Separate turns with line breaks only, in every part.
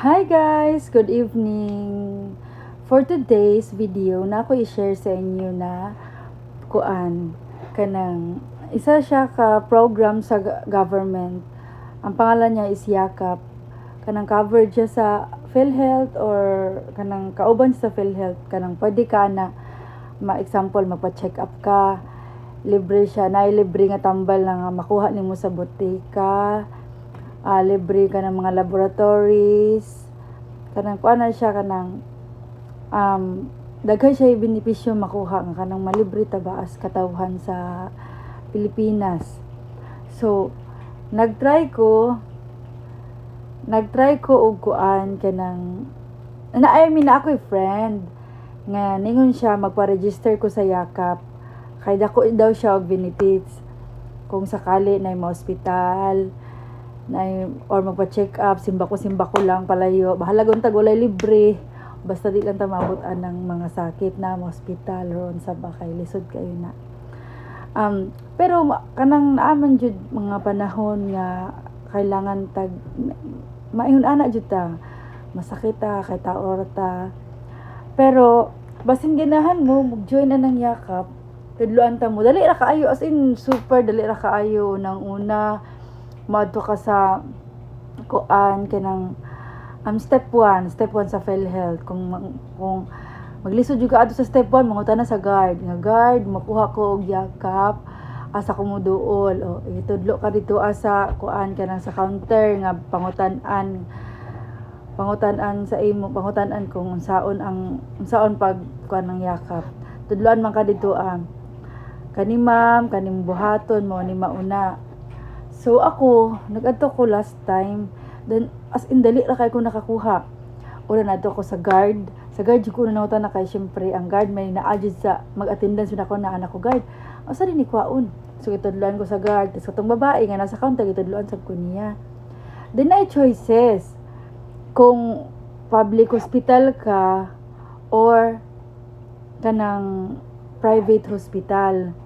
Hi guys! Good evening! For today's video, na ako i-share sa inyo na kanang isa siya ka program sa government. Ang pangalan niya is Yakap. Kanang covered siya sa PhilHealth or kanang kauban sa PhilHealth. Kanang pwede ka na example magpa-check up ka. Libre siya, libre nga tambal na nga makuha nimo sa botika. Libre ka ng mga laboratories, kanang kuana siya kanang daghan siya benepisyo makuha nga kanang malibre tabaas katawhan sa Pilipinas. So nagtry ko og kanang I mean ako friend nga ningon siya magpa-register ko sa Yakap kay dako daw siya og benefits kung sakali na mo ospital or magpa-check up, simba ko lang palayo. Bahala gud tag walay libre. Basta di lang ta maabot-an ng mga sakit na hospital ron sa bakay lisod kayo na. Pero kanang naaman jud mga panahon nga kailangan tag maingon ana jud ta. Masakit ta kay taor ta. Pero basin ganahan mo mag-join na ng Yakap, tudloan ta mo. Dali ra kaayo, as in super dali ra kaayo. Nang una madto ka sa kanang step 1 sa PhilHealth. Kung maglisod jud ka adto sa step 1, mangutan na sa guard makuha ko og Yakap asa ko moduol o itudlo ka dito asa kanang sa counter nga pangutanan sa imo, pangutanan kung unsaon pag ng Yakap. Tudloan man ka dito kani ma'am kaning buhaton mo ni mauna. So ako, nag-adto ko last time, then as in dali ra kay ko nakakuha. Una nadto ko sa guard. Sa guard ko na nauta na kay syempre ang guard may naa-adjud sa mag-attendance na ako na anak ko guard. Asa rin ni kwaon. So itudloan ko sa guard. Tapos katong babae nga nasa counter itudloan sa ko niya. Then ay choices. Kung public hospital ka or kanang private hospital.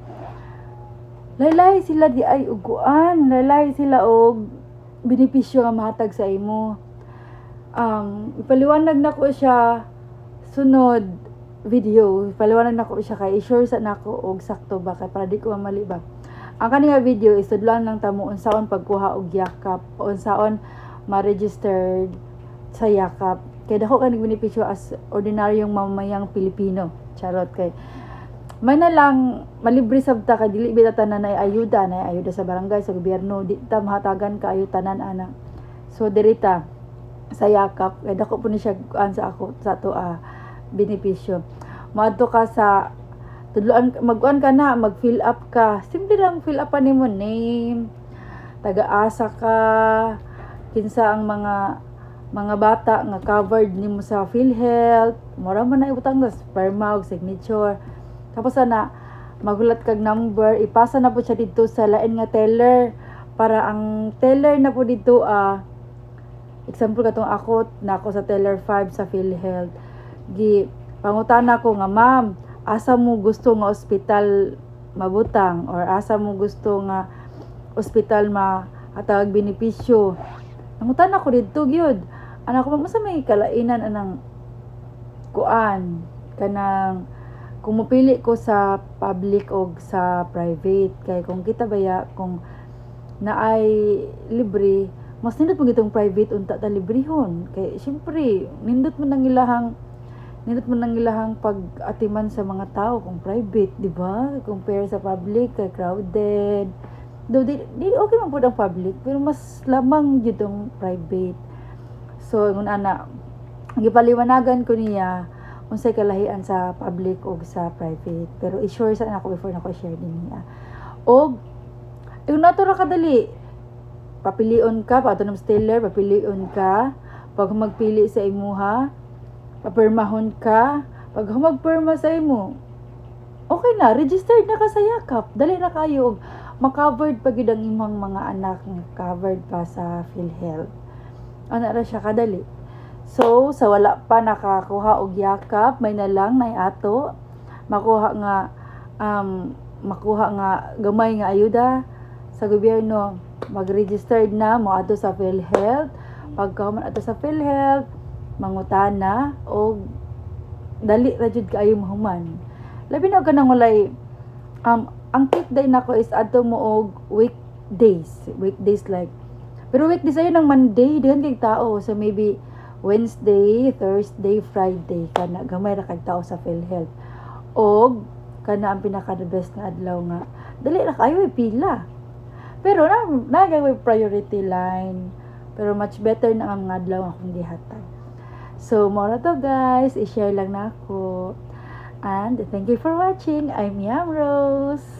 Laylay sila di ay uguan, laylay sila og benepisyo nga mahatag sa imo. Ipaliwanag na ko siya sunod video. Ipaliwanag na ko siya kay sure sa nako og sakto ba kay para di ko mamali ba. Ang kaniya video is tudlan lang tamo unsaon pagkuha og Yakap, unsaon ma-registered sa Yakap. Kay dako kaning benepisyo as ordinaryong mamamayang Pilipino. Charot kay may na lang malibre sabta kay dili bita tanan ay ayuda sa barangay sa gobyerno di ta mahatagan kaayo tanan ana. So dirita sa Yakap kay dako po ni siya sa ako sa to benepisyo. Moadto ka sa tudloan mag-on ka na mag-fill up ka. Simple lang fill up nimo name, taga-asa ka, kinsa ang mga bata nga covered nimo sa PhilHealth, mura man na ibutang na sperma og signature. Tapos magulat kag number, ipasa na po siya dito sa lain nga teller para ang teller na po dito example katong ako sa teller 5 sa PhilHealth. Pangutana ko nga ma'am, asa mo gusto nga ospital mabutang or asa mo gusto nga ospital hatag benepisyo. Nangutana ko dito gyud. Anak ko masa may kalainan anang kanang kung mapili ko sa public o sa private. Kay kung kita baya kung naay libre, mas nindot mo gitong private unta ta librehon. Kay syempre nindot mo nang ilahang pag-atiman sa mga tao kung private, di ba? Compare sa public kay crowded. Do di okay man pud ang public, pero mas lamang gyud ang private. So ngun ana gipaliwanagan ko niya unsay kalahian sa public o sa private, pero i-sure sa nako before nako share din niya. Og yung nato ra kadali papilion ka pa ato teller, papilion ka pag magpili sa imuha, papirmahon ka, pag magpirma sa imo okay na, registered na ka sa Yakap, dali na kayo og ma-covered pa gyud ang imong mga anak nga covered pa sa PhilHealth. Ana ra siya kadali. So, sa wala pa nakakuha og Yakap, may na lang nay ato makuha nga gamay nga ayuda sa gobyerno. Mag-registered na mo adto sa PhilHealth pagkahuman ato sa PhilHealth, mangutana o dali ra jud kaayo mahuman. Labi na kanang walay ang tip day nako is adto mo og weekdays like, pero weekdays ayo ng Monday dihan kay tao, so maybe Wednesday, Thursday, Friday kana gamay ra kay tao sa PhilHealth. Og kana ang pinaka the best nga adlaw nga dali ra kayo pila. Pero na priority line. Pero much better na ang adlaw akong gihatag. So, mo na to guys, i-share lang na ako. And thank you for watching. I'm Yam Rose.